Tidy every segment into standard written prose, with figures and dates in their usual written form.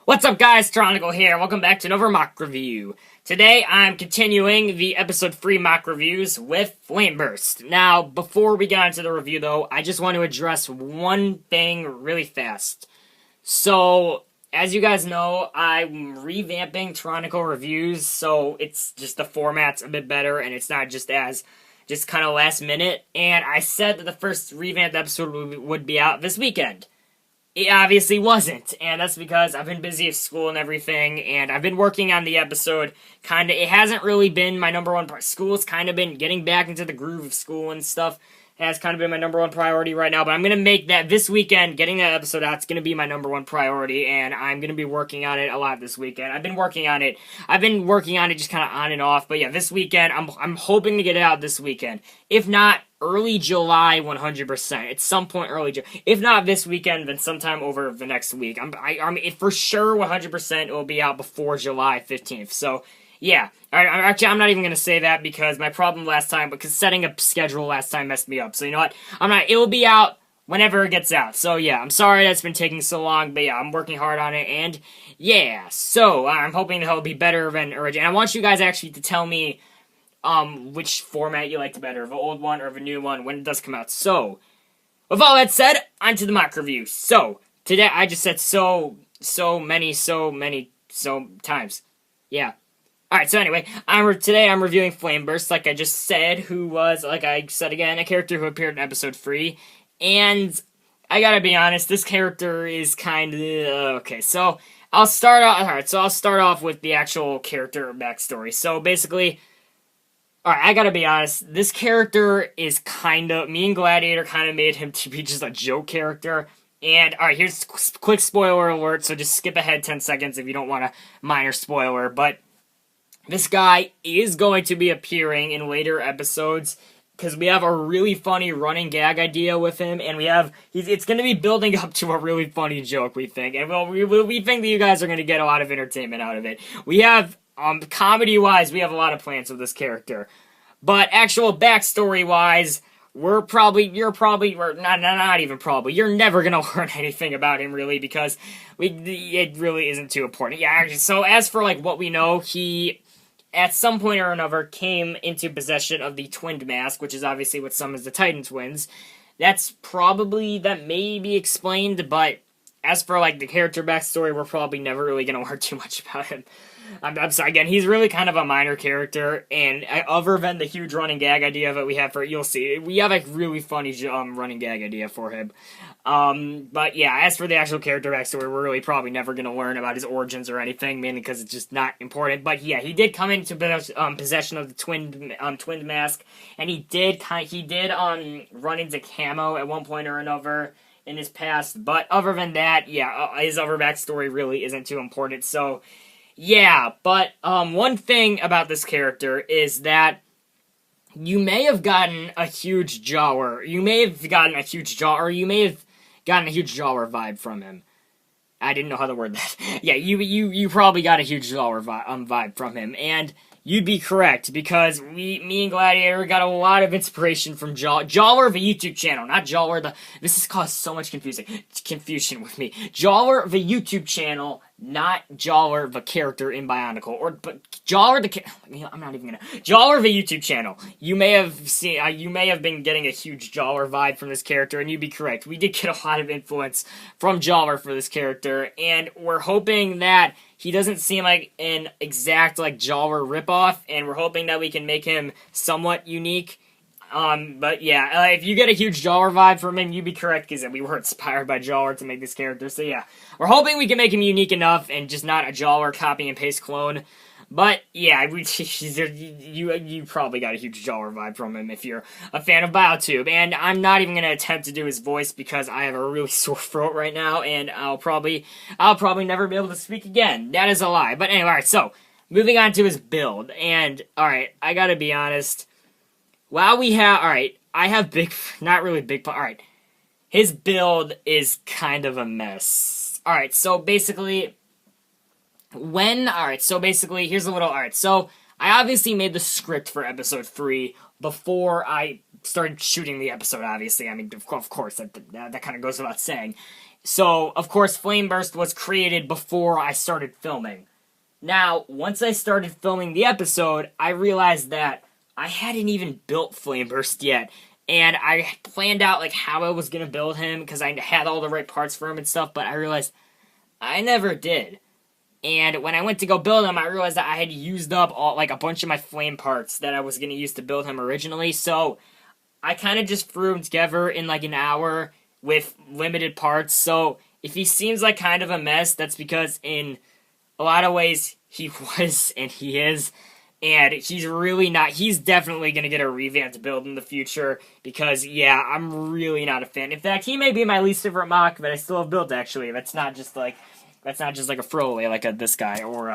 What's up guys, Tronicle here, welcome back to another mock review. Today I'm continuing the episode 3 mock reviews with FLAMEBURST. Now, before we get into the review though, I just want to address one thing really fast. So, as you guys know, I'm revamping Tronicle reviews, so it's just the format's a bit better and it's not just kind of last minute. And I said that the first revamped episode would be out this weekend. It obviously wasn't, and that's because I've been busy at school and everything, and I've been working on the episode, it hasn't really been my number one part. School's kind of been getting back into the groove of school and stuff, has kind of been my number one priority right now, but I'm going to make that this weekend, getting that episode out, it's going to be my number one priority, and I'm going to be working on it a lot this weekend. I've been working on it just kind of on and off, but yeah, this weekend, I'm hoping to get it out this weekend. If not, early July, 100%. At some point early July. If not this weekend, then sometime over the next week. I'm for sure 100% it will be out before July 15th. So, yeah. Actually, I'm not even going to say that because my problem last time, because setting a schedule last time messed me up. So, you know what? it will be out whenever it gets out. So, yeah, I'm sorry that's been taking so long, but yeah, I'm working hard on it, and yeah. So, I'm hoping that it'll be better than original. And I want you guys actually to tell me which format you liked better, the old one or the new one, when it does come out. So, with all that said, on to the mock review. So, today, I just said so many times. Yeah. Alright, so anyway, today I'm reviewing FLAMEBURST, like I just said, who was, like I said again, a character who appeared in episode 3, and I gotta be honest, this character is kind of, okay, so, I'll start off with the actual character backstory. So, basically, alright, I gotta be honest, this character is me and Gladiator kind of made him to be just a joke character, and, alright, here's a quick spoiler alert, so just skip ahead 10 seconds if you don't want a minor spoiler, but this guy is going to be appearing in later episodes, because we have a really funny running gag idea with him, and it's going to be building up to a really funny joke, we think, and we think that you guys are going to get a lot of entertainment out of it. We have, comedy-wise, we have a lot of plans with this character, but actual backstory-wise, you're never gonna learn anything about him, really, because it really isn't too important. Yeah, actually, so as for, like, what we know, he, at some point or another, came into possession of the Twinned Mask, which is obviously what summons the Titan Twins. That may be explained, but as for, like, the character backstory, we're probably never really gonna learn too much about him. I'm sorry, again, he's really kind of a minor character, and other than the huge running gag idea that we have you'll see, we have a really funny running gag idea for him. But yeah, as for the actual character backstory, we're really probably never going to learn about his origins or anything, mainly because it's just not important. But yeah, he did come into possession of the Twinned Mask, and he did run into Camo at one point or another in his past, but other than that, yeah, his other backstory really isn't too important, so yeah, but one thing about this character is that you may have gotten a huge Jawer vibe from him. I didn't know how to word that. Yeah, you probably got a huge Jawer vibe from him, and you'd be correct, because me and Gladiator got a lot of inspiration from Jawer, the YouTube channel, not Jawer this has caused so much confusion with me. Jawer, the YouTube channel, not Jawer, the character in Bionicle, Jawer, the YouTube channel. You may have been getting a huge Jawer vibe from this character, and you'd be correct. We did get a lot of influence from Jawer for this character, and we're hoping that he doesn't seem like an exact, like, Jawer ripoff, and we're hoping that we can make him somewhat unique. But yeah, if you get a huge Jawer vibe from him, you'd be correct, because we were inspired by Jawer to make this character, so yeah. We're hoping we can make him unique enough, and just not a Jawer copy and paste clone. But yeah, you probably got a huge Jawer vibe from him if you're a fan of BioTube. And I'm not even gonna attempt to do his voice because I have a really sore throat right now, and I'll probably never be able to speak again. That is a lie. But anyway, alright, so moving on to his build. And alright, I gotta be honest. I have not really big, alright. His build is kind of a mess. Alright, so basically, here's a little, so I obviously made the script for episode 3 before I started shooting the episode, obviously. I mean, of course, that kind of goes without saying. So, of course, FLAMEBURST was created before I started filming. Now, once I started filming the episode, I realized that I hadn't even built FLAMEBURST yet. And I planned out, like, how I was going to build him, because I had all the right parts for him and stuff, but I realized I never did. And when I went to go build him, I realized that I had used up a bunch of my flame parts that I was going to use to build him originally, so I kind of just threw him together in, like, an hour with limited parts. So if he seems like kind of a mess, that's because in a lot of ways he was and he is, and he's really not. He's definitely going to get a revamped build in the future because, yeah, I'm really not a fan. In fact, he may be my least favorite mock that I still have built, actually. That's not just like a throwaway like this guy, or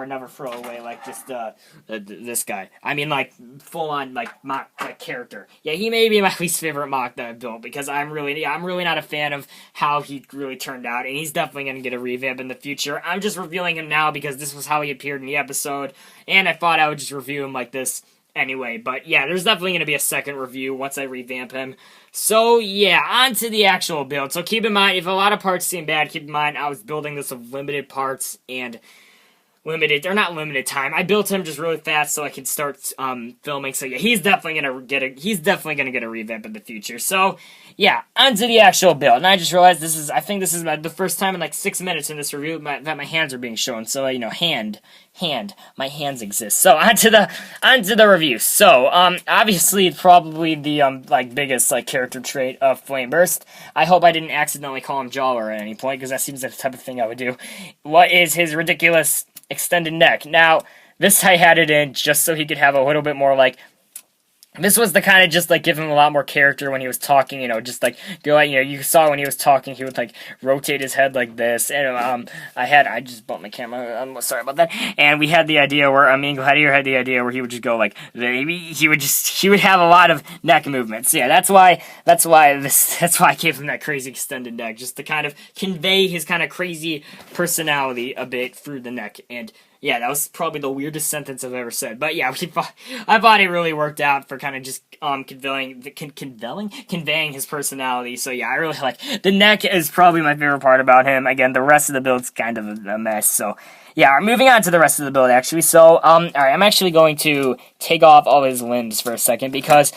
another throwaway like just this guy. I mean, like, full on like mock like character. Yeah, he may be my least favorite mock that I've built because I'm really not a fan of how he really turned out, and he's definitely gonna get a revamp in the future. I'm just revealing him now because this was how he appeared in the episode, and I thought I would just review him like this anyway. But yeah, there's definitely going to be a second review once I revamp him. So yeah, on to the actual build. So keep in mind, if a lot of parts seem bad, keep in mind I was building this with limited parts and not limited time. I built him just really fast so I could start filming. So yeah, he's definitely gonna get a revamp in the future. So yeah, onto the actual build. And I just realized I think this is the first time in like 6 minutes in this review that my hands are being shown. So my hands exist. So onto the review. So obviously probably the biggest character trait of FLAMEBURST. I hope I didn't accidentally call him Jawler at any point, because that seems like the type of thing I would do. What is his ridiculous extended neck? Now, this I had it in just so he could have a little bit more this was the kind of just give him a lot more character when he was talking, just you saw when he was talking, he would rotate his head like this. And I just bumped my camera, I'm sorry about that. And we had the idea where, Gladiator had the idea where he would just go he would have a lot of neck movements. Yeah, that's why I gave him that crazy extended neck, just to kind of convey his kind of crazy personality a bit through the neck. And yeah, that was probably the weirdest sentence I've ever said. But yeah, I thought it really worked out for kind of just conveying his personality. So yeah, I really the neck is probably my favorite part about him. Again, the rest of the build's kind of a mess. So yeah, moving on to the rest of the build, actually. So, alright, I'm actually going to take off all his limbs for a second, because,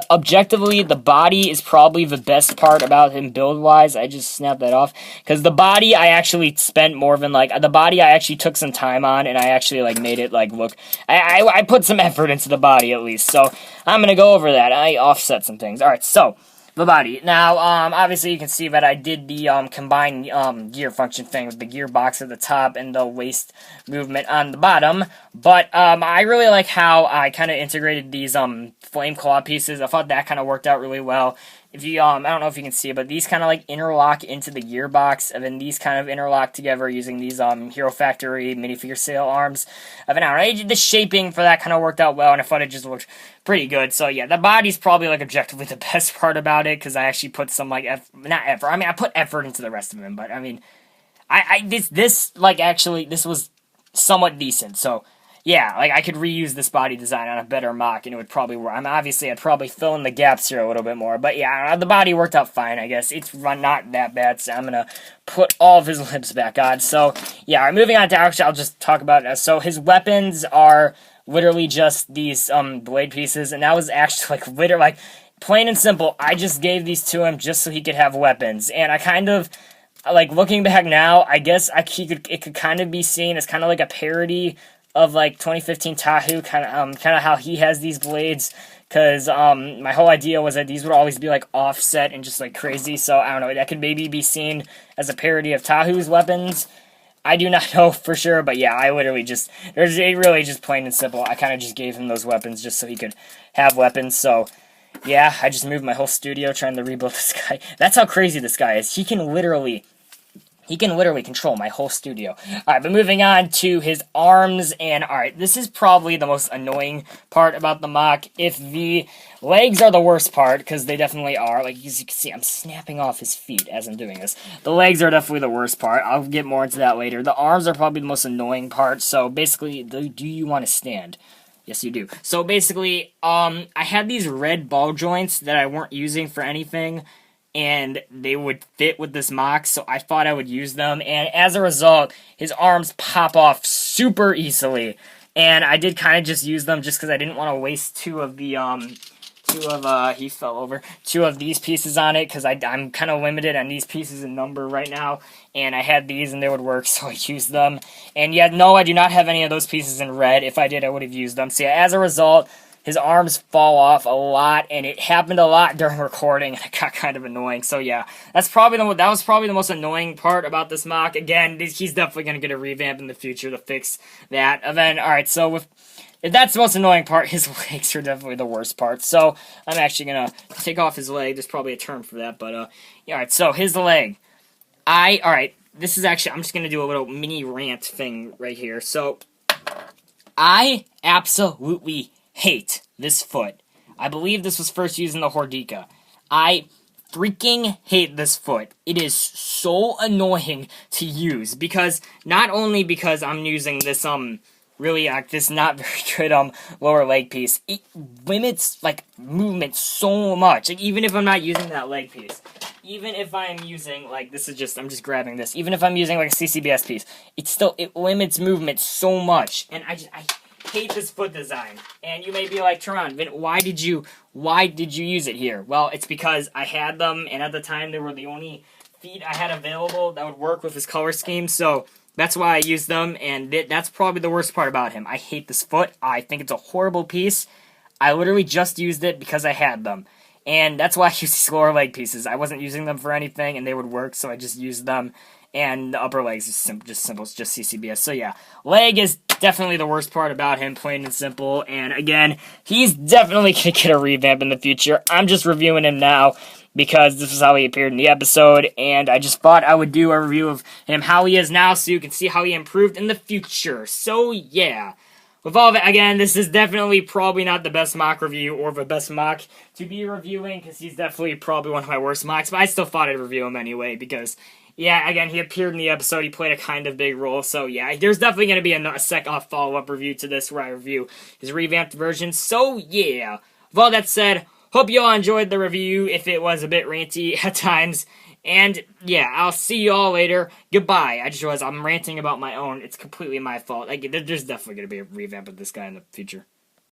objectively, the body is probably the best part about him build-wise. I just snapped that off, because the body I actually spent more than, the body I actually took some time on, and I actually, made it, look, I put some effort into the body, at least, so I'm gonna go over that. I offset some things. Alright, so the body. Now, obviously you can see that I did the combined gear function thing with the gearbox at the top and the waist movement on the bottom. But I really like how I kind of integrated these flame claw pieces. I thought that kind of worked out really well. If you I don't know if you can see it, but these kind of interlock into the gearbox, and then these kind of interlock together using these Hero Factory minifigure sale arms. I don't know, the shaping for that kind of worked out well, and I thought it just looked pretty good. So yeah, the body's probably objectively the best part about it, because I actually put some I put effort into the rest of them, but this was somewhat decent. So yeah, I could reuse this body design on a better mock, and it would probably work. Obviously, I'd probably fill in the gaps here a little bit more, but yeah, the body worked out fine, I guess. It's not that bad, so I'm gonna put all of his limbs back on. So, yeah, moving on to actually, I'll just talk about, so his weapons are literally just these, blade pieces, and that was actually, literally, plain and simple, I just gave these to him just so he could have weapons, and I kind of, looking back now, I guess it could kind of be seen as kind of a parody of 2015 Tahu, kind of how he has these blades, because my whole idea was that these would always be offset and just crazy. So I don't know, that could maybe be seen as a parody of Tahu's weapons. I do not know for sure, but yeah, I literally really just plain and simple, I kind of just gave him those weapons just so he could have weapons. So yeah, I just moved my whole studio trying to rebuild this guy. That's how crazy this guy is. He can literally control my whole studio. Alright, but moving on to his arms, and alright, this is probably the most annoying part about the mock. If the legs are the worst part, because they definitely are, as you can see, I'm snapping off his feet as I'm doing this. The legs are definitely the worst part. I'll get more into that later. The arms are probably the most annoying part, so basically, do you want to stand? Yes, you do. So basically, I had these red ball joints that I weren't using for anything, and they would fit with this mock, so I thought I would use them, and as a result, his arms pop off super easily, and I did kind of just use them just because I didn't want to waste two of he fell over, two of these pieces on it, because I'm kind of limited on these pieces in number right now, and I had these and they would work, so I used them, and yet, no, I do not have any of those pieces in red. If I did, I would have used them, so yeah, as a result, his arms fall off a lot, and it happened a lot during recording, and it got kind of annoying. So yeah, that was probably the most annoying part about this mock. Again, he's definitely going to get a revamp in the future to fix that. And then, alright, so if that's the most annoying part, his legs are definitely the worst part. So I'm actually going to take off his leg. There's probably a term for that, but yeah, alright, so his leg. Alright, this is actually, I'm just going to do a little mini rant thing right here. So, I absolutely hate this foot. I believe this was first used in the Hordika. I freaking hate this foot. It is so annoying to use, because not only because I'm using this really this not very good lower leg piece, it limits like movement so much. Like, even if I'm not using that leg piece, even if I'm using like I'm just grabbing this, even if I'm using like a CCBS piece, it limits movement so much, and I hate this foot design. And you may be like, Teron, Vin, why did you use it here? Well, it's because I had them, and at the time they were the only feet I had available that would work with his color scheme, so that's why I used them, and that's probably the worst part about him. I hate this foot. I think it's a horrible piece. I literally just used it because I had them, and that's why I use these lower leg pieces. I wasn't using them for anything, and they would work, so I just used them. And the upper legs is just simple, it's just CCBS. So yeah, leg is definitely the worst part about him, plain and simple. And again, he's definitely going to get a revamp in the future. I'm just reviewing him now because this is how he appeared in the episode, and I just thought I would do a review of him how he is now so you can see how he improved in the future. So yeah, with all of it, again, this is definitely probably not the best mock review or the best mock to be reviewing, because he's definitely probably one of my worst mocks, but I still thought I'd review him anyway because, yeah, again, he appeared in the episode, he played a kind of big role, so yeah, there's definitely going to be a second follow-up review to this where I review his revamped version, so yeah. With all that said, hope you all enjoyed the review, if it was a bit ranty at times, and yeah, I'll see you all later. Goodbye. I just realized I'm ranting about my own, it's completely my fault. Like, there's definitely going to be a revamp of this guy in the future.